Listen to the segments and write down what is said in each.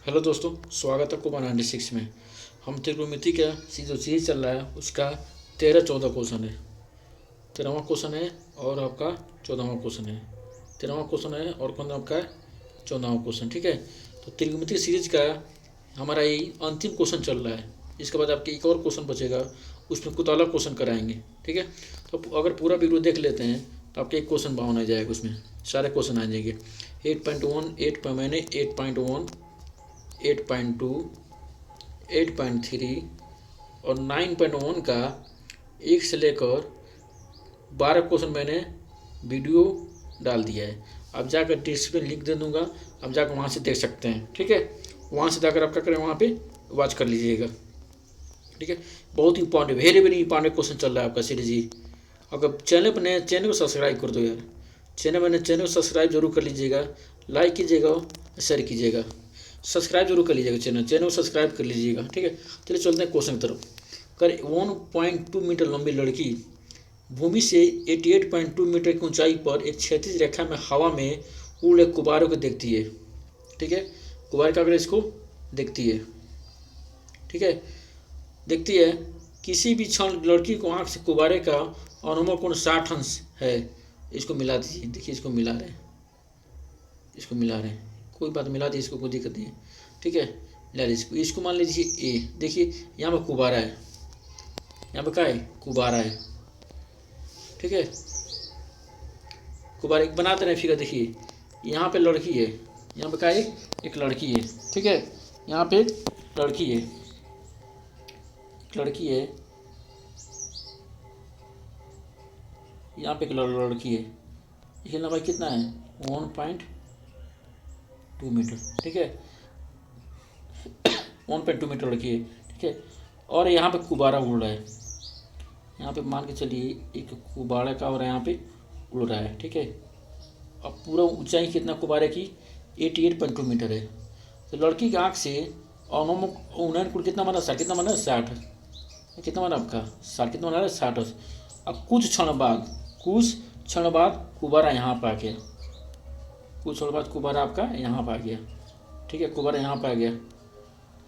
Hello दोस्तों, स्वागत है कुमार 96 में। हम त्रिकोणमिति का जो सीरीज चल रहा है उसका 13-14 क्वेश्चन है। 13वां क्वेश्चन है और आपका 14वां क्वेश्चन है। 13वां क्वेश्चन है और कौन आपका 14वां क्वेश्चन। ठीक है, तो त्रिकोणमिति सीरीज का हमारा ये अंतिम क्वेश्चन चल रहा है। इसके बाद आपके एक और क्वेश्चन बचेगा, उसमें कुछ अलग क्वेश्चन कराएंगे। ठीक है, तो अगर पूरा वीडियो देख लेते हैं तो आपके एक क्वेश्चन बाउन आ जाएगा, उसमें सारे क्वेश्चन आ जाएंगे। 8.1 8.1 8.2 8.3 और 9.1 का 1 से लेकर 12 क्वेश्चन मैंने वीडियो डाल दिया है। आप जाकर डिस्क्रिप्शन लिंक दे दूंगा, आप जाकर वहाँ से देख सकते हैं। ठीक है, वहाँ से जाकर आप क्या करें, वहाँ पे वॉच कर लीजिएगा। ठीक है, बहुत important, very very important question चल रहा है आपका सीरीज ही। अगर चैनल पर नए, चैनल को सब्सक्राइब कर दो यार। चैनल को सब्सक्राइब जरूर कर लीजिएगा, लाइक कीजिएगा, शेयर कीजिएगा। सब्सक्राइब जरूर कर लीजिएगा, चैनल को सब्सक्राइब कर लीजिएगा। ठीक है, चलिए चलते हैं क्वेश्चन की तरफ। कर 1.2 मीटर लंबी लड़की भूमि से 88.2 मीटर की ऊंचाई पर एक क्षैतिज रेखा में हवा में उड़ रहे गुब्बारों को देखती है। ठीक है, गुब्बारे का अगर इसको देखती है। ठीक है, देखती है। किसी भी क्षण लड़की को आंख से गुब्बारे का अनुमान कोण 60 अंश है। इसको मिला दीजिए। देखिए, इसको मिला रहे हैं, कोई बात मिला दी, इसको कोई दिक्कत नहीं है। ठीक है, मिला दीजिए इसको मान लीजिए ए। देखिए यहाँ पर गुब्बारा है, यहाँ पर क्या है, गुब्बारा है। ठीक है, गुब्बारा एक बनाते रहे फिगर। देखिए यहाँ पे लड़की है, यहाँ पे क्या है, एक लड़की है। ठीक है, यहाँ पे एक लड़की है, यहाँ पे एक लड़की है। इसकी लंबाई कितना है, 1.2 मीटर। ठीक है, 1.2 मीटर लड़की है। ठीक है, और यहाँ पे गुब्बारा उड़ रहा है। यहाँ पे मान के चलिए एक गुब्बारे का और यहाँ पे उड़ रहा है। ठीक है, अब पूरा ऊंचाई कितना गुब्बारे की, 88.2 मीटर है। तो लड़की की आँख से उन्नयन कुल कितना बना, 60 कितना बना, 60 कितना बना आपका 60 कितना बना, 60। अब कुछ क्षण बाद गुब्बारा यहाँ पर आ गया। कुछ क्षण बाद गुब्बारा आपका यहाँ पर आ गया। ठीक है, गुब्बारा यहाँ पर आ गया।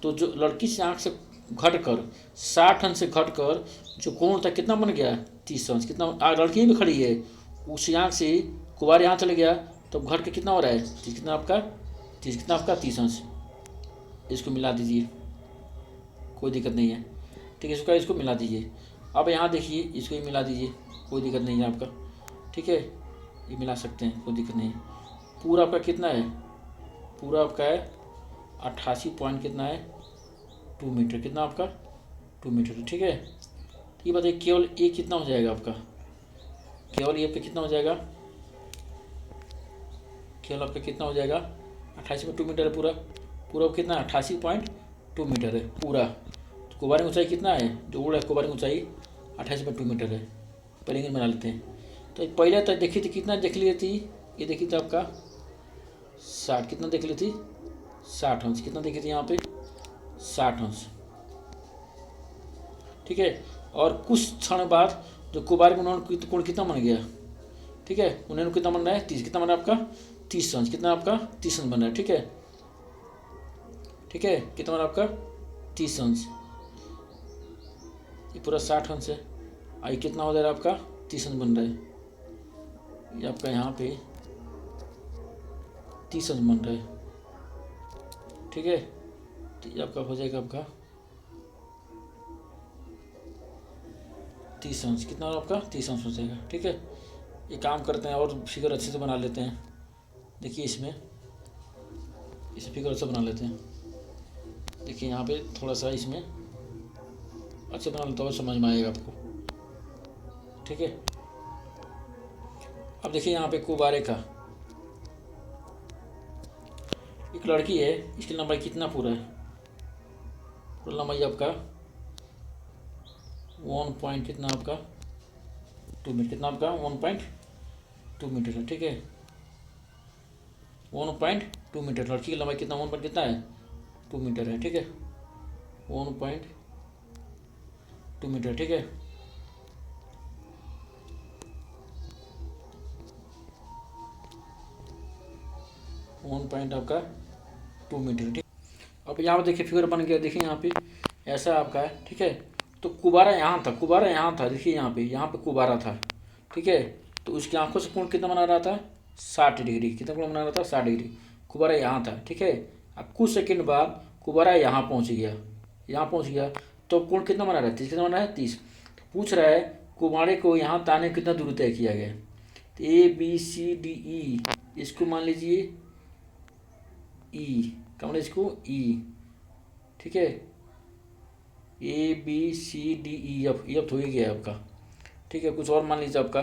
तो जो लड़की से आँख से घटकर 60 अंश से घटकर जो कोण था कितना बन गया, 30 अंश। कितना, लड़की भी खड़ी है, उस आँख से गुब्बारा यहाँ चले गया तो घट के कितना हो रहा है, 30 कितना आपका 30 कितना आपका 30 अंश। इसको मिला दीजिए, कोई दिक्कत नहीं है। ठीक है, इसको मिला दीजिए। अब यहाँ देखिए, इसको ही मिला दीजिए, कोई दिक्कत नहीं है आपका। ठीक है, ये मिला सकते हैं, कोई दिक्कत नहीं है। पूरा आपका कितना है, पूरा आपका है 88 पॉइंट कितना है, 2 मीटर। कितना आपका 2 मीटर। ठीक है, तो ये बताइए केवल ए कितना हो जाएगा आपका, केवल ए पे कितना हो जाएगा, केवल आपका कितना हो जाएगा, 88 में 2 मीटर है पूरा। कितना 88.2 मीटर है पूरा। तो गुब्बारे की ऊंचाई कितना है, जो उड़ रहा है गुब्बारे की ऊंचाई 88.2 मीटर है। पहले इंग्लिश बना लेते हैं। तो पहले तो देखी थी, कितना देख ली थी, ये देखी थी आपका 60 कितना देख ली थी, 60 अंश। कितना देखी थी यहाँ पे, 60 अंश। ठीक है, और कुछ क्षण बाद जो गुब्बारे का कोण कितना बन गया। ठीक है, उन्होंने कितना बन रहा है, 30 कितना बना आपका 30 अंश। कितना आपका 30 अंश बन रहा है। ठीक है, कितना बना आपका 30 अंश। ये पूरा 60 अंश है। आई कितना हो जा रहा है आपका 30 अंश बन रहा है। ये आपका यहाँ पे 30 अंश बन रहा है। ठीक है, तो ये आपका हो जाएगा आपका 30 अंश। कितना आपका 30 अंश हो जाएगा। ठीक है, ये काम करते हैं और फिगर अच्छे से बना लेते हैं। देखिए इसमें इसे फिगर अच्छा बना लेते हैं। देखिए यहाँ पे थोड़ा सा इसमें अच्छे बना लेते हो, समझ में आएगा आपको। ठीक है, अब देखिए यहाँ पे गुब्बारे का एक लड़की है, इसकी लंबाई कितना पूरा है, पूरा लंबाई आपका 1 पॉइंट कितना आपका 2 मीटर। कितना आपका 1.2 मीटर है। ठीक है, 1.2 मीटर। लड़की की लंबाई कितना, 1 पॉइंट कितना है 2 मीटर है। ठीक है, 1.2 मीटर। ठीक है, 1 पॉइंट आपका 2 मीटर। ठीक, अब यहाँ पर देखिए फिगर बन गया, देखिए यहाँ पे ऐसा आपका है, ठीक है। तो कुबारा यहाँ था, कुबारा यहाँ था, देखिए यहाँ पे कुबारा था, ठीक है। तो उसकी आंखों से कोण कितना बना रहा था, 60 डिग्री। कितना कोण बना रहा था, 60 डिग्री। कुबारा यहाँ था, ठीक है। अब कुछ सेकंड बाद कुबारा यहाँ पहुँच गया, यहाँ पहुँच गया, तो कोण कितना बना रहा है, 30। कितना बना है, 30। तो पूछ रहा है कुबारे को यहाँ ताने में कितना दूरी तय किया गया। तो ABCDE, इसको मान लीजिए ई, क्या बोले इसको, ई, ठीक है। ABCDEF, ये अब हो ही गया आपका, ठीक है। कुछ और मान लीजिए आपका,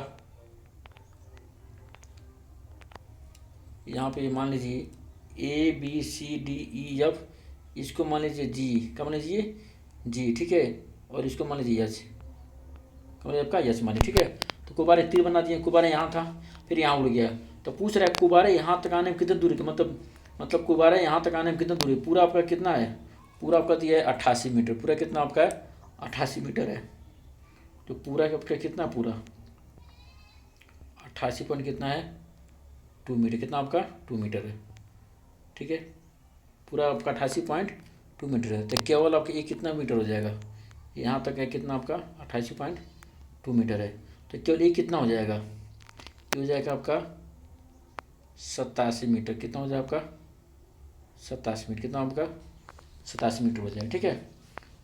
यहाँ पे मान लीजिए ABCDEF, इसको मान लीजिए जी, क्या मान लीजिए, जी, ठीक है। और इसको मान लीजिए यच, क्या मान आपका, यच मान लीजिए, ठीक है। तो कुबारे तीर बना दिए, कुबारे यहाँ था, फिर यहाँ उड़ गया। तो पूछ रहा है कुबारे यहाँ तक आने में कितनी दूरी, मतलब कुबारा यहाँ तक आने में कितना दूरी, पूरा आपका कितना है, पूरा आपका दिया है 88 मीटर। पूरा कितना आपका है, 88 मीटर है। तो पूरा आपका कितना, पूरा 88 पॉइंट कितना है, 2 मीटर। कितना आपका, 2 मीटर है, ठीक है। पूरा आपका 88.2 मीटर है। तो केवल आपका ये कितना मीटर हो जाएगा, यहाँ तक है कितना आपका 88.2 मीटर है। तो केवल ये कितना हो जाएगा, ये हो जाएगा आपका 87 मीटर। कितना हो जाएगा आपका, 87 मीटर। कितना आपका, 87 मीटर हो जाएगा, ठीक है।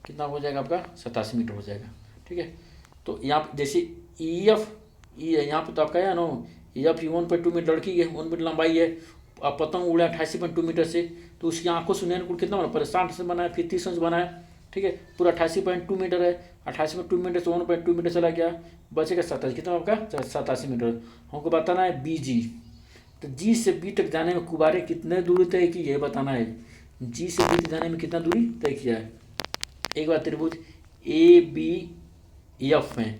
कितना हो जाएगा आपका, 87 मीटर हो जाएगा, ठीक है। तो यहाँ जैसे EF, ई है यहाँ पे, तो आपका है ना EF 1.2 मीटर लड़की है, 1 मीटर लंबाई है। अब पतंग उड़ा 88.2 मीटर से, तो उसकी आंखों से अनुकूल कितना बना, पहले 60 से बनाया, फिर 30 से बनाया, ठीक है। पूरा 88.2 मीटर है, 88.2 मीटर से 1.2 मीटर चला गया, बचेगा 87। कितना आपका, 87 मीटर। हमको बताना है BG। तो G से B तक जाने में कुबारे कितने दूरी तय की, ये बताना है। G से B तक जाने में कितना दूरी तय किया है। एक बार त्रिभुज ABF में,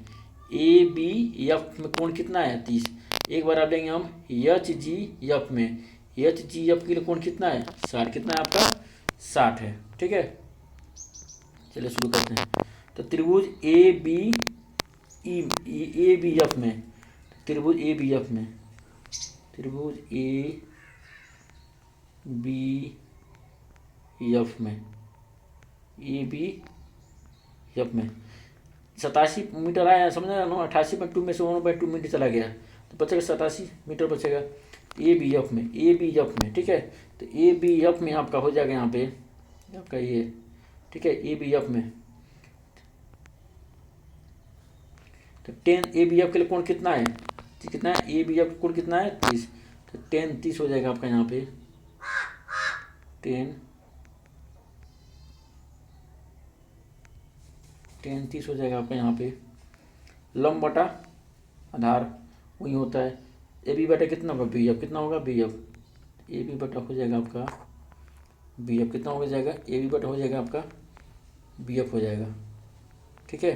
ABF में कोण कितना है, 30। एक बार आप लेंगे हम HGF में, HGF के लिए कोण कितना है, 60। कितना है आपका, 60 है, ठीक है। चलिए शुरू करते हैं। तो त्रिभुज ABF में, त्रिभुज ABF में, त्रिभुज ABF में, ABF में 87 मीटर आया, समझना ना। 88.2 में से 1/2 मीटर चला गया, तो बचेगा 87 मीटर बचेगा ABF में, ABF में, ठीक है। तो ABF में आपका हो जाएगा यहाँ पे आपका ये, ठीक है। ABF में तो 10 ABF के लिए कोण कितना है, कितना है, ABF कोण कितना है, 30। तो 10 30 हो जाएगा आपका यहाँ पे, 10 30 हो जाएगा आपका यहाँ पे। लंब बटा आधार वही होता है। AB बटा कितना होगा, BF। कितना होगा, BF। AB बटा हो जाएगा आपका BF। कितना हो जाएगा, AB बटा हो जाएगा आपका BF हो जाएगा, ठीक है।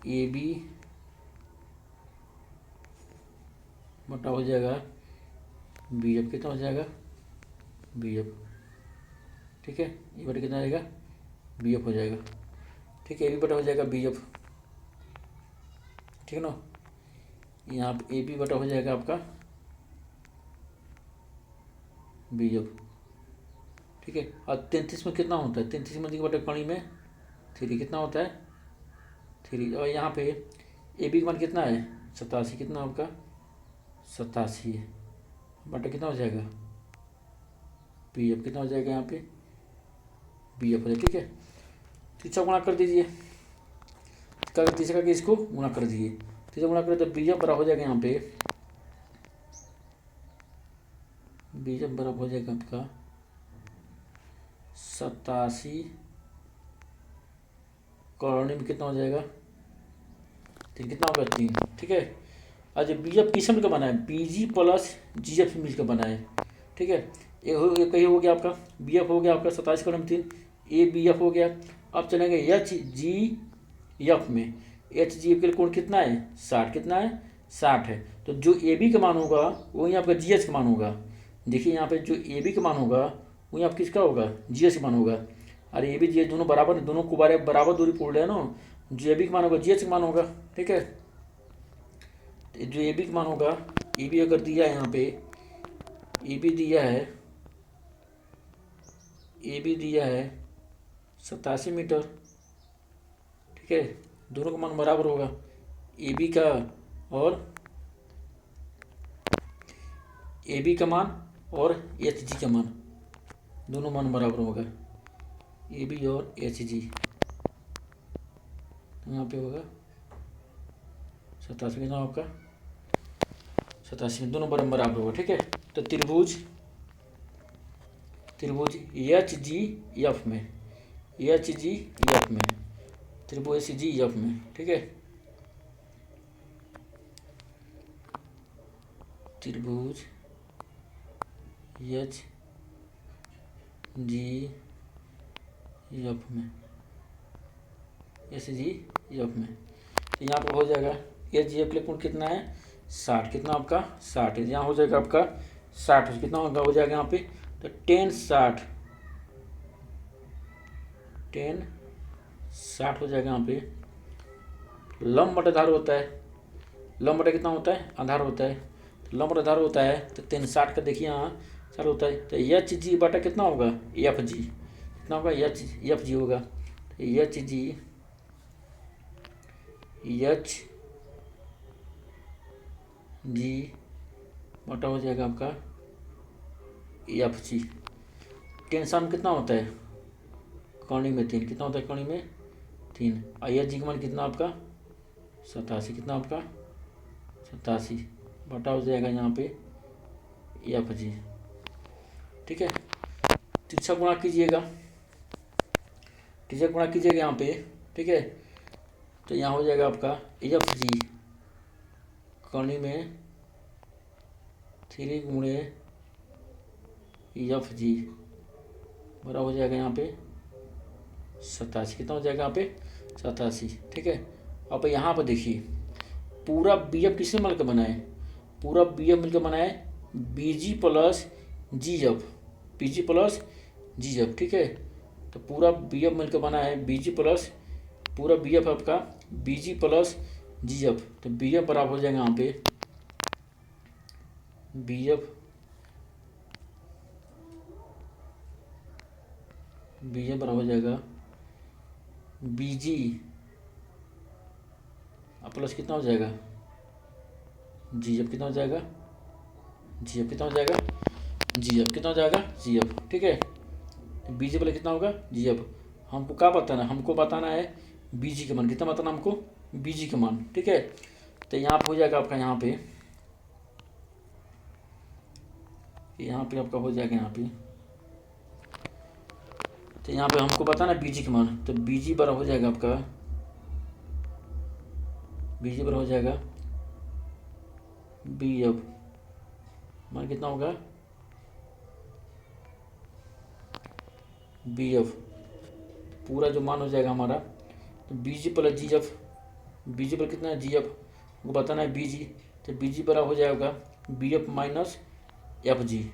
AB बटा हो जाएगा BF। कितना हो जाएगा, BF, ठीक है। ये बटा कितना आएगा, BF हो जाएगा, ठीक है। AB बटा हो जाएगा BF, ठीक है ना। यहाँ पे AB बटा हो जाएगा आपका BF, ठीक है। और 33 में कितना होता है, 33 में बटे कणी में 3, कितना होता है, 3। और यहाँ पे AB का मान कितना है, 87। कितना आपका, 87 है, बटा कितना हो जाएगा BF। कितना हो जाएगा यहाँ पे BF हो जाएगा, ठीक है। तीसरा गुणा कर दीजिए, तीसरा का इसको गुणा कर दीजिए, तीसरा गुणा करें तो BF बराबर हो जाएगा यहाँ पे, BF बराबर हो जाएगा आपका 87 कॉलोनी में कितना हो जाएगा, तो कितना होगा, 3, ठीक है। आज BF किस का बना है, BG प्लस GF मिल का बना है, ठीक है। एक कहीं हो गया आपका BF हो गया आपका 27 कॉलोनी में 3, ABF हो गया। अब चलेंगे HGF में, HGF के लिए कोण कितना है, 60। कितना है, 60 है। तो जो AB का मान होगा वही आपका GH का मान होगा। देखिए यहाँ पे जो AB का मान होगा वही आप किसका होगा, GH का मान होगा। अरे AB GH दोनों बराबर, दोनों को बराबर दूरी पोल रहे हैं ना। जो AB का मान होगा GH का मान होगा, ठीक है। तो जो AB का मान होगा, AB अगर दिया है यहाँ पे, AB दिया है ए बी दिया है 87 मीटर, ठीक है। दोनों का मान बराबर होगा, ए बी का और ए बी का मान और एच जी का मान, दोनों मान बराबर होगा, ए बी और एच जी। तो यहाँ पे होगा 87 कितना आपका 87, दोनों बराबर होगा, ठीक है। तो त्रिभुज एच जी एफ में, एच जी एफ में, त्रिभुज एच जी एफ में, ठीक है। त्रिभुज एच जी एफ में, एच जी एफ में, तो यहाँ पर हो जाएगा एच जी एफ के लिए कोण कितना है 60, कितना आपका 60 है। यहाँ हो जाएगा आपका 60, कितना होगा हो जाएगा यहाँ पे, तो 10 60 हो जाएगा यहाँ पे। लंब बटा आधार होता है, लंब बटा कितना होता है आधार होता है, तो लंब बटा आधार होता है, तो 10 60 का देखिए यहाँ 60 होता है, तो एच जी बटा कितना होगा एफ जी, कितना होगा एफ जी होगा, तो एच जी बटा हो जाएगा आपका एफ जी। टेंशन कितना होता है कौणी में 3, कितना होता है कौणी में 3, और एच जी का मान कितना आपका 87, कितना आपका 87 बटा हो जाएगा यहाँ पे एफ जी, ठीक है। तिरछा गुणा कीजिएगा, तिरछा गुणा कीजिएगा यहाँ पे, ठीक है। तो यहाँ हो जाएगा आपका एफ जी कौणी में 3 गुणे एफ जी बड़ा हो जाएगा यहाँ पे 87, कितना हो जाएगा यहाँ पे 87, ठीक है। अब यहाँ पर देखिए पूरा बी एफ किससे मिलकर बना है, पूरा बी एफ मिलकर बना है बी जी प्लस जी एफ, बी जी प्लस जी एफ, ठीक है। तो पूरा बी एफ मिलकर बना है बी जी प्लस, पूरा बी एफ आपका बी जी प्लस जी एफ, तो बी एफ बराबर हो जाएगा यहाँ पे बी एफ बराबर हो जाएगा बी जी प्लस कितना हो जाएगा जी एफ, कितना हो जाएगा जी एफ, कितना हो जाएगा जी एफ, कितना हो जाएगा जी एफ, ठीक है। बी जी प्लस कितना होगा जी एफ, हमको क्या बताना है, हमको बताना है बी जी का मान, कितना बताना हमको बी जी का मान, ठीक है। तो यहाँ पे हो जाएगा आपका यहाँ पे आपका हो जाएगा यहाँ पे, तो यहाँ पे हमको बताना है बी जी का मान, तो बी जी बराबर हो जाएगा आपका बी जी बराबर हो जाएगा बी एफ मान कितना होगा बी एफ, पूरा जो मान हो जाएगा हमारा, तो बी जी प्लस जी एफ, बी जी पर कितना है जी एफ को बताना है बी जी, तो बी जी बराबर हो जाएगा B F minus F G,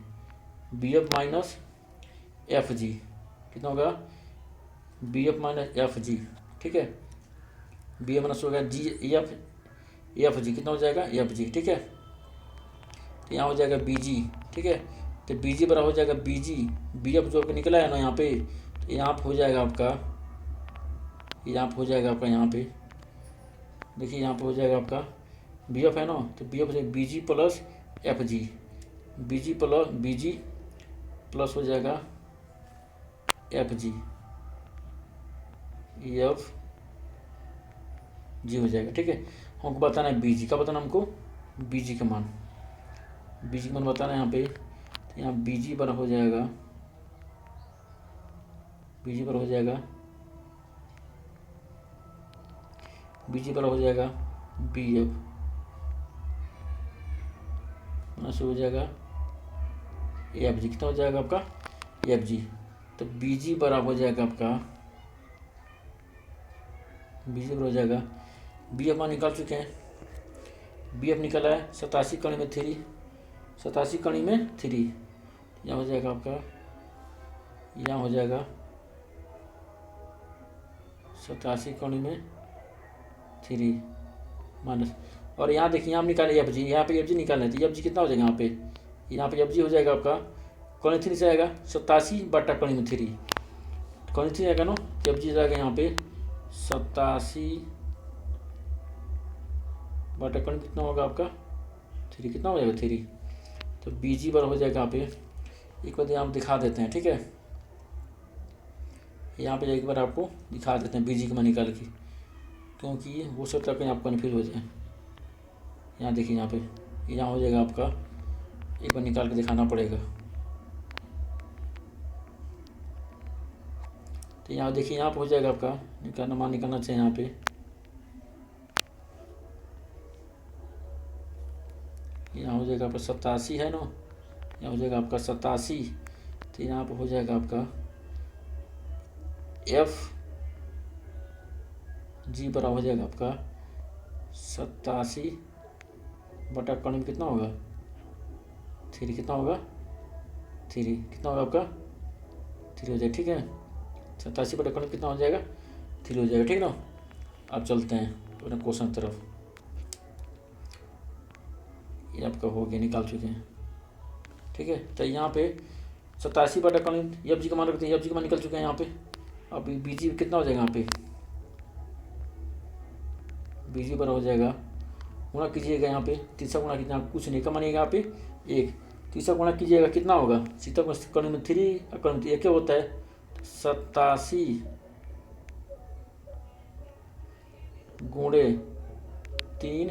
B F minus F G, कितना होगा B F minus F G, ठीक है। बी एफ माइनस होगा जी एफ जी, कितना हो जाएगा एफ जी, ठीक है। तो यहाँ हो जाएगा बी जी, ठीक है। तो बी जी बराबर हो जाएगा बी जी, बी एफ जो निकला है ना यहाँ पे, तो यहाँ पे हो जाएगा आपका, यहाँ पे हो जाएगा आपका, यहाँ पे देखिए यहाँ पे हो जाएगा आपका बी एफ है ना, तो बी एफ हो जाएगा बी जी प्लस एफ जी, बी जी प्लस हो जाएगा एफ जी, एफ जी हो जाएगा, ठीक है। हमको बताना है बी जी का, बताना हमको बी जी का मान, बी जी का मान बताना है यहाँ पे, तो यहाँ बी जी बराबर हो जाएगा बी जी बराबर हो जाएगा बी जी बराबर हो जाएगा बी एफ से हो जाएगा एफ जी, कितना हो जाएगा आपका एफ जी, तो बी जी बराबर हो जाएगा आपका बी जी बराबर हो जाएगा बी एफ मान निकाल चुके हैं, बी एफ निकला है 87 कणी में 3, 87 कणी में 3, यहाँ हो जाएगा आपका, यहाँ हो जाएगा 87 कणी में 3 माइनस, और यहाँ देखिए यहाँ निकाले एफ जी, यहाँ पे एफ जी निकालना है, तो एफ जी कितना हो जाएगा यहाँ पे एफ जी हो जाएगा आपका कौन 3 से आएगा 87 बटा कौन में 3, कौन 3 आएगा ना, जब जी जाएगा यहाँ पे 87 बटा कौन कितना होगा आपका 3, कितना हो जाएगा 3, तो बीजी बार हो जाएगा यहाँ पे। एक बार यहाँ दिखा देते हैं, ठीक है, यहाँ पे एक बार आपको दिखा देते हैं बीजी का मान निकाल के, क्योंकि वो सकता है कहीं आप कन्फ्यूज हो जाए। यहाँ देखिए यहाँ पे यहाँ हो जाएगा आपका, एक बार निकाल के दिखाना पड़ेगा। तो यहाँ देखिए यहाँ पे हो जाएगा आपका निकालना, मान निकालना चाहिए यहाँ पे, यहाँ हो जाएगा आपका 87 है ना, यहाँ हो जाएगा आपका 87, तो यहाँ पे हो जाएगा आपका एफ जी बराबर हो जाएगा आपका 87 बटा कण में कितना होगा 3, कितना होगा 3, कितना होगा आपका 3 हो जाएगा, ठीक है, 87 बटा कण में कितना हो जाएगा 3 हो जाएगा, ठीक ना। अब चलते हैं अपने क्वेश्चन की तरफ। ये आपका हो गया, निकाल चुके हैं, ठीक है। तो यहाँ पे 87 बटा कण एफ जी का मान रखते हैं, एफ जी का मान निकल चुके हैं यहाँ पे। अब बी जी कितना हो जाएगा यहाँ पे, बी जी बराबर हो जाएगा, गुणा कीजिएगा यहाँ पे, तीसरा गुणा कितना कुछ नहीं का मानिएगा यहाँ पे 1, तीसरा गुणा कीजिएगा कितना होगा, सीता कण में 3 और कण में 1 क्या होता है 87 गुणे 3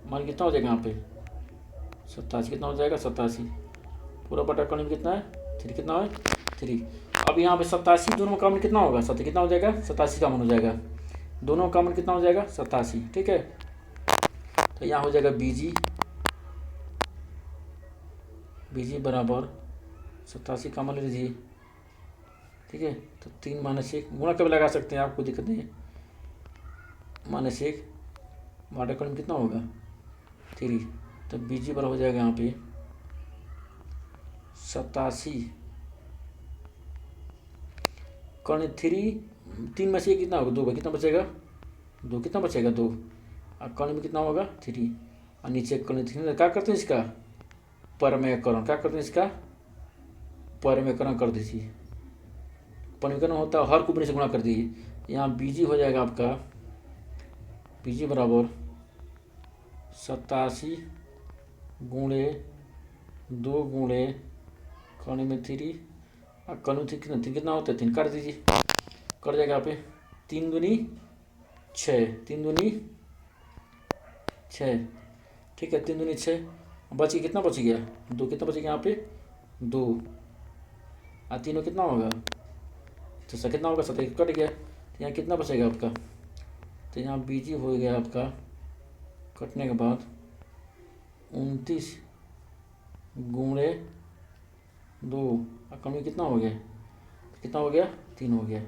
मान कितना हो जाएगा यहाँ पे 87, कितना हो जाएगा 87 पूरा बटा कण में कितना है 3, कितना है 3। अब यहाँ पे 87 दोनों का मान कितना होगा 7, कितना हो जाएगा 87 का मान हो जाएगा, दोनों का मान कितना हो जाएगा 87, ठीक है। तो यहाँ हो जाएगा बीजी बराबर 87 का मान लीजिए, ठीक है। तो 3 माइनस 1 गुणा कभी लगा सकते हैं आप, कोई दिक्कत नहीं है, माइनस 1 बटा कण में कितना होगा 3, तो बीजी बराबर हो जाएगा यहाँ पे 87 कण 3 में से ये कितना होगा 2 का, कितना बचेगा 2, कितना बचेगा 2, और कण में कितना होगा 3, और नीचे कण 3 क्या करते हैं इसका परमेयकरण, क्या करते हैं इसका परमेयकरण कर दीजिए, परमेयकरण होता है हर को से गुणा कर दीजिए। यहाँ बीजी हो जाएगा आपका बीजी बराबर 87 गुणे 2 गुणे कण में 3 और कण में 3 कितना होता है 3 कर दीजिए, कर जाएगा यहाँ पे 3 दूनी 6, 3 दूनी 6, ठीक है, 3 दूनी 6, बच गया कितना बच गया 2, कितना बच गया यहाँ पे 2, और 3 कितना होगा तो सर कितना होगा 7 कट गया, तो यहाँ कितना बचेगा आपका, तो यहाँ बीजी हो गया आपका कटने के बाद 29 गुणे 2 और कम कितना हो गया 3 हो गया,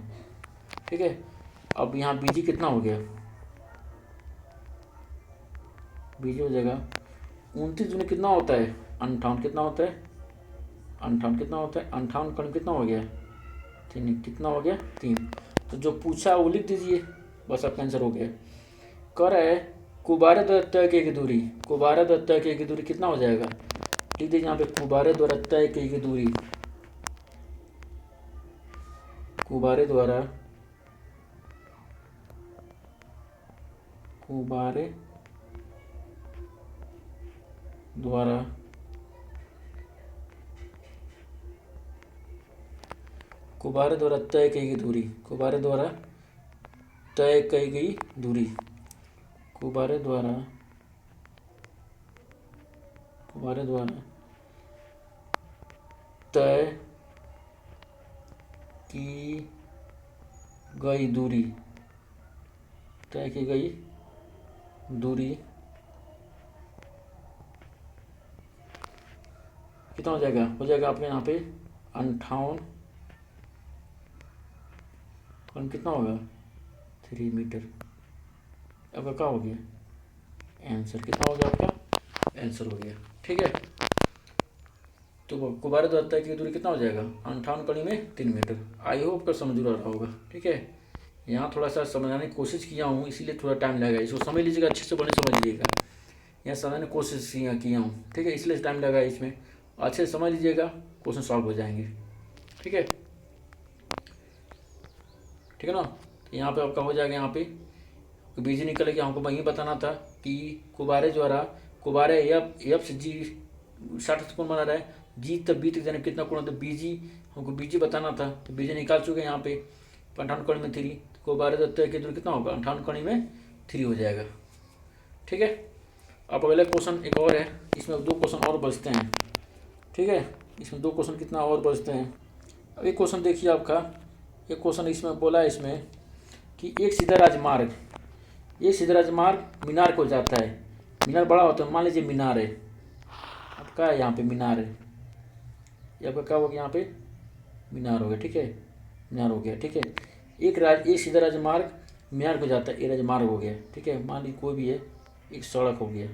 ठीक है। अब यहाँ बीजी कितना हो गया, बीजी हो जाएगा 29 गुणे कितना होता है 58, कितना होता है 58, कितना होता है 58 कण कितना हो गया 3, कितना हो गया 3। तो जो पूछा वो लिख दीजिए, बस आपका आंसर हो गया। कर है कुबारे द्वारा तय की दूरी, कुबारे द्वारा तय की दूरी कितना हो जाएगा, लिख दीजिए यहाँ पे कुबारे द्वारा तय की दूरी, कुबारे द्वारा तय की गई दूरी, कुबारे द्वारा तय की गई दूरी, कुबारे द्वारा तय की गई दूरी, तय की गई दूरी कितना हो जाएगा आपके यहाँ पे 58 कण कितना होगा 3 मीटर। अब क्या हो गया आंसर, कितना हो गया आपका आंसर हो गया, ठीक है। तो गुब्बारे द्वारा तय की दूरी कितना हो जाएगा 58 कड़ी में 3 मीटर। आई होप कर समझ रहा होगा, ठीक है। यहाँ थोड़ा सा समझाने की कोशिश किया हूँ, इसीलिए थोड़ा टाइम लगेगा, इसको समझ लीजिएगा, अच्छे से बने समझ लीजिएगा। यहाँ समझने की कोशिश किया हूँ, ठीक है, इसलिए टाइम लगा इसमें, अच्छे से समझ लीजिएगा। क्वेश्चन सॉल्व हो जाएंगे। ठीक है, ठीक है ना। तो यहाँ पे आपका हो जाएगा, यहाँ पे बीजी निकल गया। हमको वही बताना था कि कुबारे द्वारा कुबारे एफ से जी 60 कोण बना रहा है, जी तक बी तक जाने कितना कोण होता है, बीजी हमको बीजी बताना था। तो बीजी निकाल चुके हैं यहाँ पे 58 कोण में 3, कुबारे तय की दूरी कितना होगा 58 कोण में 3 हो जाएगा। ठीक है, अब अगला क्वेश्चन एक और है, इसमें 2 क्वेश्चन और बचते हैं। ठीक है, इसमें 2 क्वेश्चन कितना और बचते हैं। अब एक क्वेश्चन देखिए आपका, एक क्वेश्चन इसमें बोला है इसमें कि एक सीधा राजमार्ग मीनार को जाता है। मीनार बड़ा होता है, मान लीजिए मीनार है, अब क्या है यहाँ पे मीनार है, ये आपका क्या हो गया यहाँ पे मीनार हो गया। ठीक है, मीनार हो गया। ठीक है, एक सीधा राजमार्ग मीनार को जाता है, ये राजमार्ग हो गया। ठीक है, मान लीजिए कोई भी है, एक सड़क हो गया,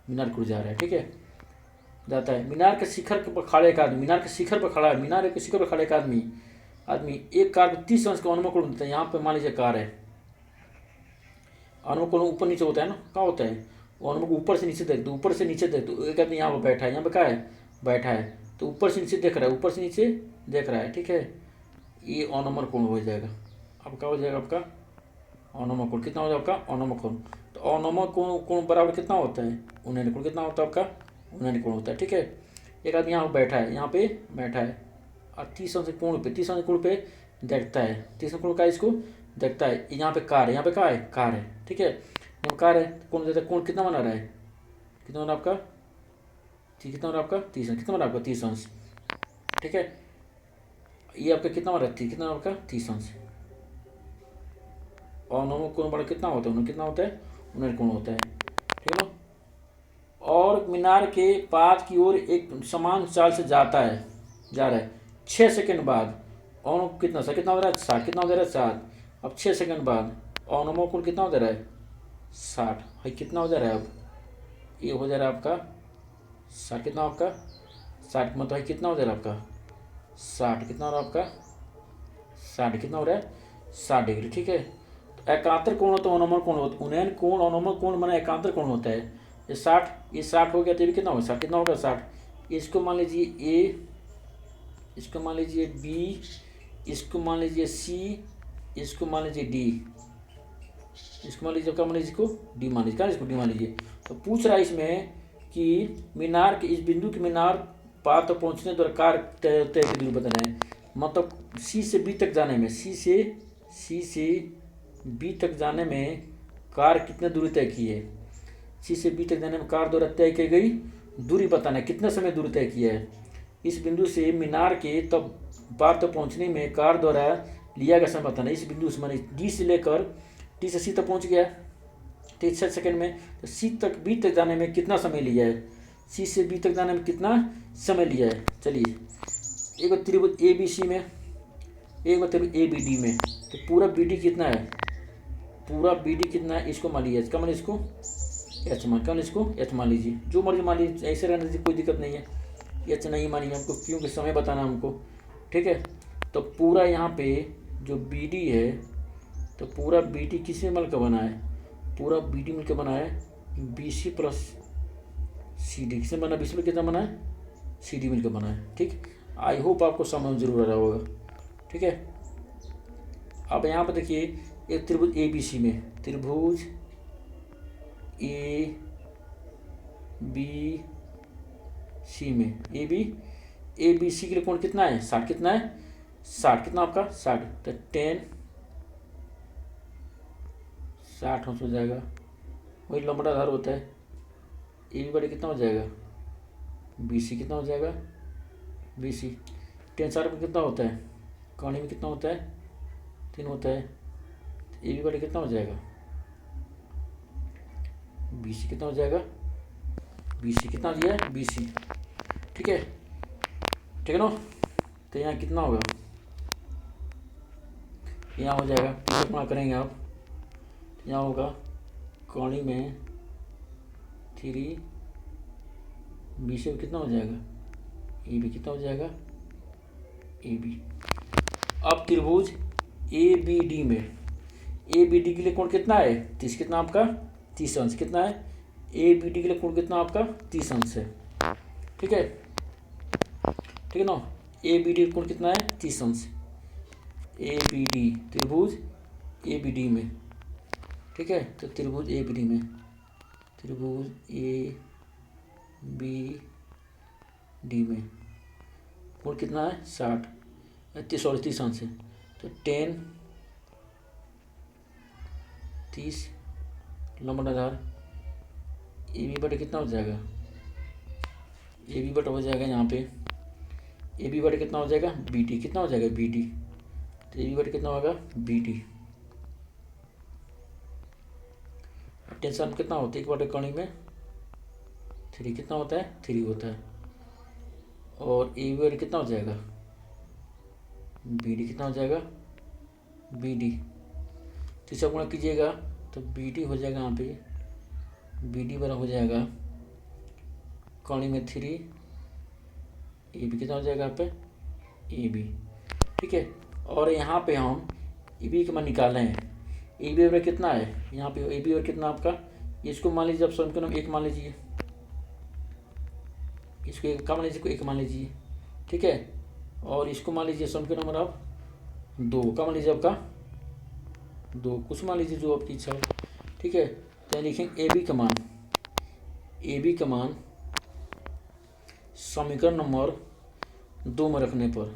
मीनार को जा रहा है। ठीक है, जाता है मीनार के शिखर पर खड़ा एक आदमी, मीनार के शिखर पर खड़ा है, मीनार के शिखर पर खड़ा एक आदमी एक कार को 30 अंश का अनुमान देता है। यहाँ पे मान लीजिए कार है, अनुमान ऊपर नीचे होता है ना, क्या होता है वो अनुमान ऊपर से नीचे देख दो, ऊपर से नीचे देख दो। एक आदमी यहाँ पर बैठा है, यहाँ पे क्या है बैठा है, तो ऊपर से नीचे देख रहा है, ऊपर से नीचे देख रहा है। ठीक है, ये अनोमर कोण हो जाएगा। अब क्या हो जाएगा आपका अनोमर कोण, कितना हो जाएगा आपका अनोमर कोण। तो अनोमर कोण बराबर कितना होता है 19 कोण, कितना होता है आपका 19 कोण होता है। ठीक है, एक आदमी यहाँ बैठा है, यहाँ पे बैठा है और 30 अंश कोण पे देखता है, 30 अंश कोण का इसको देखता है। यहाँ पे कार है, यहाँ पे क्या है कार है। ठीक है, यहाँ कार है, कोण देता है, कोण कितना बना रहा है, कितना बना आपका कितना बना आपका 30 अंश, कितना बना आपका 30 अंश। ठीक है, ये आपका कितना बना कितना आपका 30 अंश। और अनोमर कोण बड़ा कितना होता है, कितना होता है 19 कोण होता है। ठीक है ना, और मीनार के पास की ओर एक समान चाल से जा रहा है 6 सेकंड बाद। और कितना हो रहा है 60, कितना हो रहा है 60। अब 6 सेकंड बाद अनोमर कोण कितना हो जा रहा है 60 है, कितना हो जा रहा है अब ये हो जा रहा है आपका 60, कितना आपका 60 मतलब है कितना हो जा रहा है आपका 60, कितना हो रहा है आपका 60, कितना हो रहा है 60 डिग्री। ठीक है, तो एकांतर कोण होता है अनोमर कोण होता है, उन्नयन कोण अनोमर कोण माने एकांतर कोण होता है। ये 60 हो गया, तो ये कितना होगा 60, कितना होगा 60। इसको मान लीजिए ए, इसको मान लीजिए बी, इसको मान लीजिए सी, इसको मान लीजिए डी, इसको मान लीजिए क्या मान लीजिए इसको डी मान लीजिए, क्या इसको डी मान लीजिए। तो पूछ रहा है इसमें कि मीनार के इस बिंदु के मीनार पार तक पहुँचने द्वारा कार तय की दूरी बताना है। मतलब सी से बी तक जाने में, सी से बी तक जाने में कार कितने दूरी तय की है, सी से बी तक जाने में कार द्वारा तय की गई दूरी बताना है, कितना समय दूरी तय किया है। इस बिंदु से मीनार के तब पार तक पहुंचने में कार द्वारा लिया गया समय बताना है। इस बिंदु से माने डी से लेकर टी से सी तक पहुंच गया 6 सेकंड में, तो सी तक बी तक जाने में कितना समय लिया है, सी से बी तक जाने में कितना समय लिया है। चलिए एक बार त्रिभुज ए बी सी में, एक बार त्रिभुज ए बी डी में, तो पूरा बी डी कितना है, पूरा बी डी कितना है, इसको मान लीजिए, क्या मान इसको एच मान, क्या इसको एच मान लीजिए, जो मर्जी मान लीजिए, ऐसे रहने दीजिए कोई दिक्कत नहीं है। एच नहीं मानिए हमको, क्योंकि समय बताना हमको। ठीक है, तो पूरा यहाँ पे जो बी डी है, तो पूरा बी डी किसमें मिलकर बना है, पूरा बी डी मिलकर बना है B C plus C D, किसमें बना, बी सी में कितना बना है सी डी मिलकर बना है। ठीक, आई होप आपको समझ जरूर आ रहा होगा। ठीक है, अब यहाँ पर देखिए एक त्रिभुज ए बी सी में, त्रिभुज ए बी सी में, ए बी सी के लिए कोण कितना है 60, कितना है 60, कितना आपका 60, तो 10 60 हो जाएगा, वही लंबड़ा धार होता है। ए बी बड़े कितना हो जाएगा बी सी, कितना हो जाएगा बी सी, 10 60 में कितना होता है, कहानी में कितना होता है 3 होता है, ए बी बड़े कितना हो जाएगा बी सी, कितना हो जाएगा बी सी, कितना दिया है बी सी। ठीक है, ठीक है ना, तो यहाँ कितना होगा, यहाँ हो जाएगा, कितना करेंगे आप, यहाँ होगा कौड़ी में 3 बी से कितना हो जाएगा ए बी, कितना हो जाएगा ए बी। अब त्रिभुज ए बी डी में, ए बी डी के लिए कोण कितना है 30, कितना आपका 30 अंश, कितना है ए बी डी के लिए कोण कितना आपका 30 अंश है। ठीक है, ठीक है ना। ए बी डी कोण कितना है 30 अंश, ए बी डी त्रिभुज ए बी डी में, ठीक है। तो त्रिभुज ए बी डी में, त्रिभुज ए बी डी में कोण कितना है 60, 30 अंश है। तो 10 30 लंबन आधार ए बी बटे कितना हो जाएगा, ए बी बटा हो जाएगा यहाँ पे, ए बी बटे कितना हो जाएगा बी डी, कितना हो जाएगा बी डी, तो ए बी बटे कितना होगा बी डी। टेंशन कितना होता है एक बटे कणी में 3, कितना होता है 3 होता है। और ए बी बटे कितना हो जाएगा बी डी, कितना हो जाएगा बी डी। तो इसे गुणा कीजिएगा तो बी डी हो जाएगा यहाँ पे, बी डी बराबर हो जाएगा कणी में 3, ए बी कितना हो जाएगा यहाँ पे ए बी, ठीक है। और यहाँ पे हम ए बी का मान निकाले हैं, ए बी बराबर कितना है यहाँ पे, ए बी बराबर कितना आपका, इसको मान लीजिए आप समीकरण 1 मान लीजिए, इसको एक का मान लीजिए, एक मान लीजिए, ठीक है। और इसको मान लीजिए समीकरण नंबर आप 2 का मान लीजिए आपका 2, कुछ मान लीजिए जो आपकी इच्छा हो, ठीक है। तो लिखेंगे ए बी का मान, ए बी का मान समीकरण नंबर 2 में रखने पर,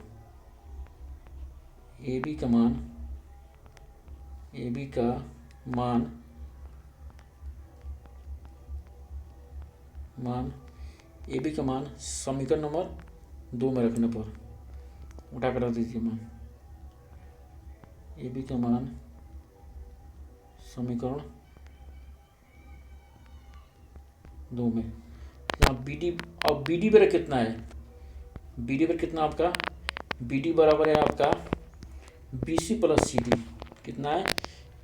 ए बी का मान, ए बी का मान ए बी का मान समीकरण नंबर 2 में रखने पर, उठा कर रख दीजिए मान, ए बी का मान समीकरण 2 में, यहाँ बी डी, और बी डी बराबर कितना है, बी डी बराबर कितना आपका, बी डी बराबर है आपका B C plus C D, कितना है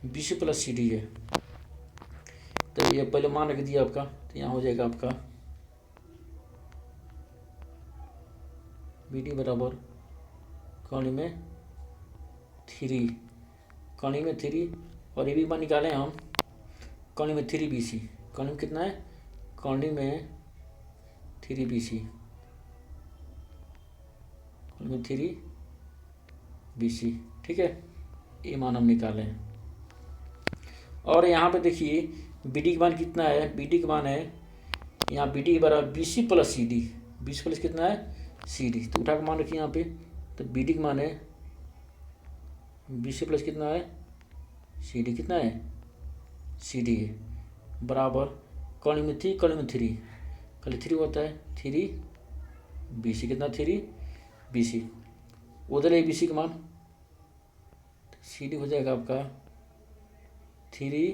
B C plus C D है। तो ये पहले मान रख दिया आपका, तो यहाँ हो जाएगा आपका बी डी बराबर कणी में 3, कणी में 3, और ये भी मान निकालें हम कणी में 3 बी सी, कणी में कितना है कणी में 3 बी सी, कणी में 3 बी सी, ठीक है। ये मान हम निकालें। और यहाँ पे देखिए बी डी का मान कितना है, बी डी का मान है यहाँ बी डी बराबर B C plus C D, B C plus कितना है सी डी, तो उठा के मान रखिए यहाँ पे। तो बी डी का मान है बी सी प्लस कितना है सी डी, कितना है सी डी है, बराबर कणी में 3, कणी में 3, कल 3 होता है 3 बी सी, कितना 3 बी सी, उधर है बी सी का मान, सी डी हो जाएगा आपका 3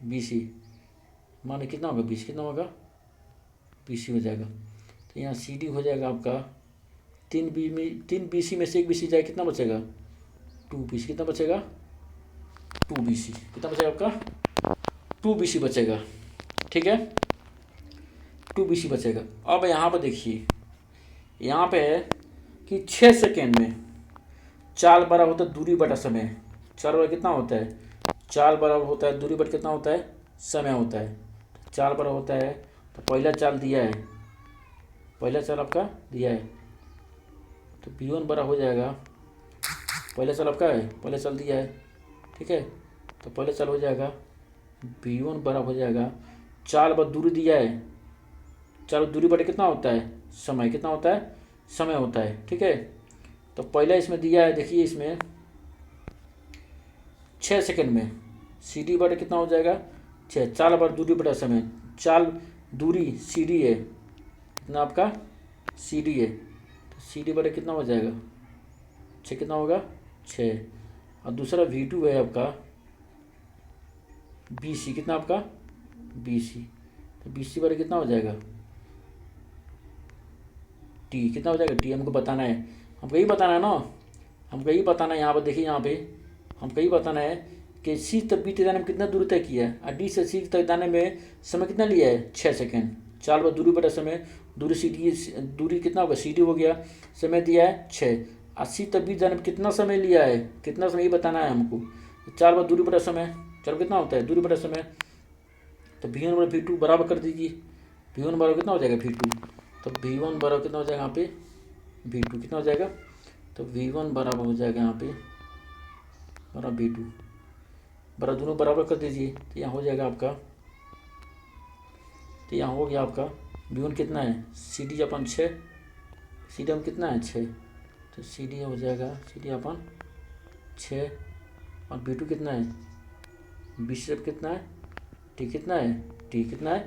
बी सी, मान कितना होगा बी सी, कितना होगा बी सी हो जाएगा। तो यहाँ सी डी हो जाएगा आपका 3 बी सी में से 1 बी सी जाए, कितना बचेगा 2 बी सी, कितना बचेगा 2 बी सी, कितना बचेगा आपका 2 बी सी बचेगा, ठीक है 2 बी सी बचेगा। अब यहाँ पर देखिए, यहाँ पे है कि 6 सेकेंड में चाल बराबर होता है दूरी बटा समय, चाल बराबर कितना होता है, चाल बराबर होता है दूरी बटा कितना होता है समय होता है। चाल बराबर होता है, तो पहला चाल दिया है, पहला चाल आपका दिया है, तो V1 बड़ा हो जाएगा, पहला चाल आपका है, पहला चाल दिया है, ठीक है। तो पहला चाल हो जाएगा V1 बड़ा हो जाएगा, चाल पर दूरी दिया है, चाल दूरी बटे कितना होता है समय, कितना होता है समय होता है, ठीक है। तो पहला इसमें दिया है, देखिए इसमें 6 सेकंड में सी डी बटे कितना हो जाएगा 6, चाल पर दूरी बटा समय, चाल दूरी सी डी है, कितना आपका सी डी है, तो सी डी बटे कितना हो जाएगा 6, कितना होगा 6। और दूसरा V2 है आपका बी सी, कितना आपका बी सी, तो बी सी बटे कितना हो जाएगा टी, कितना हो जाएगा टी, हमको बताना है, हमको यही बताना है ना, हमको यही बताना है। यहाँ पर देखिए, यहाँ पे हमको यही बताना है कि सी तक बी तक जाने में कितना दूरी तय किया है, और डी से सी तक जाने में समय कितना लिया है 6 सेकेंड, चाल पर दूरी बटा समय, दूरी सी डी, दूरी कितना होगा सी डी हो गया, समय दिया है 6, और सी तक बी जाने में कितना समय लिया है, कितना समय ये बताना है हमको। चाल पर दूरी बटा समय, चाल कितना होता है दूरी बटा समय, तो V1 बराबर V2 बराबर कर दीजिए, V1 बराबर कितना हो जाएगा V2, तो V1 बराबर कितना हो जाएगा यहाँ पे V2 कितना हो जाएगा, तो V1 बराबर हो जाएगा यहाँ पे बराबर V2 बराबर, दोनों बराबर कर दीजिए तो यहाँ हो जाएगा आपका, तो यहाँ हो गया आपका V1 कितना है CD अपन 6, CD अपन कितना है 6, तो CD हो जाएगा CD अपन 6 और V2 कितना है B कितना है T कितना है T कितना है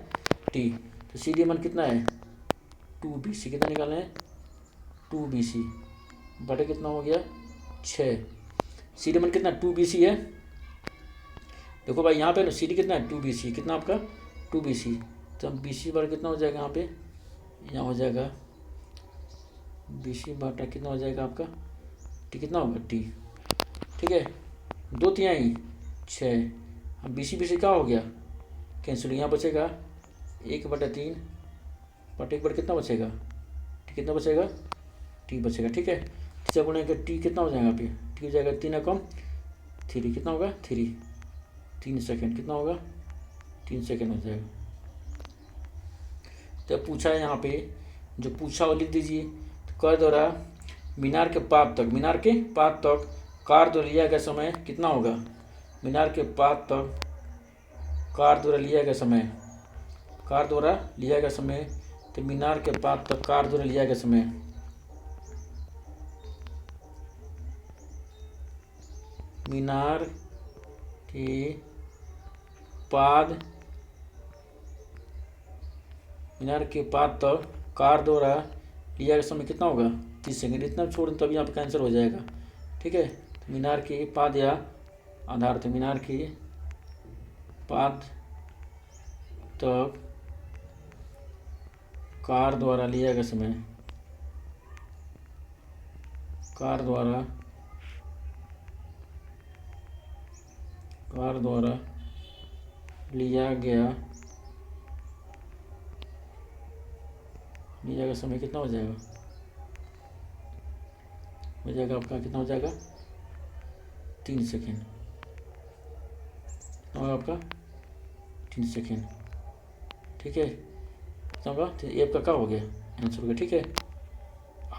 T, तो CD अपन कितना है 2BC कितना निकालना है 2BC बटे कितना हो गया 6, CD अपन कितना 2BC है, देखो भाई यहाँ पे ना CD कितना है 2BC, कितना आपका 2BC, तो हम BC बटा कितना हो जाएगा यहाँ पे, यहाँ हो जाएगा BC बटा कितना हो जाएगा आपका T कितना होगा T, ठीक है 2 तिहाई 6, अब BC क्या हो गया कैंसिल, यहाँ बचेगा 1/3 बटे 1 बटे कितना बचेगा T कितना बचेगा T बचेगा, ठीक है 3 गुणे का T कितना हो जाएगा यहाँ पे T हो जाएगा 3 कम 3 कितना होगा 3 सेकेंड कितना होगा 3 सेकेंड हो जाएगा। तो पूछा है यहाँ पे, जो पूछा वो लिख दीजिए, तो कार द्वारा मीनार के पात तक कार द्वारा लिया गया समय कितना होगा, मीनार के पात तक कार द्वारा लिया गया समय, तो मीनार के पात तक कार द्वारा लिया गया समय मीनार के पात तक कार द्वारा लिया गया समय कितना होगा 30 सेकेंड, इतना छोड़ दें तभी यहाँ पर कैंसिल हो जाएगा, ठीक है। तो मीनार के पाद या आधार, तो मीनार के पाद तक कार द्वारा लिया गया समय, कार द्वारा लिया गया समय कितना हो जाएगा, आपका कितना हो जाएगा 3 सेकेंड, कितना होगा आपका 3 सेकेंड, ठीक है कितना होगा, तो ये आपका क्या हो गया आंसर हो गया, ठीक है।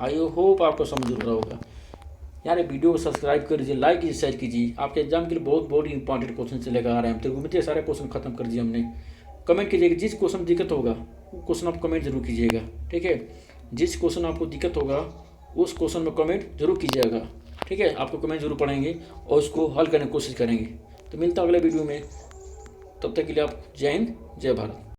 आई होप आपको समझ रहा होगा यार, वीडियो को सब्सक्राइब कर दीजिए, लाइक कीजिए, शेयर कीजिए, आपके एग्जाम के लिए बहुत इंपॉर्टेंट क्वेश्चन से लेकर आ रहे हैं हम, त्रिकोणमितीय सारे क्वेश्चन खत्म कर दिए हमने। कमेंट कीजिएगा जिस क्वेश्चन में दिक्कत होगा वो क्वेश्चन आप कमेंट जरूर कीजिएगा, ठीक है। जिस क्वेश्चन आपको दिक्कत होगा उस क्वेश्चन में कमेंट जरूर कीजिएगा, ठीक है। आपको कमेंट जरूर पढ़ेंगे और उसको हल करने की कोशिश करेंगे। तो मिलता है अगले वीडियो में, तब तक के लिए आप जय हिंद जय भारत।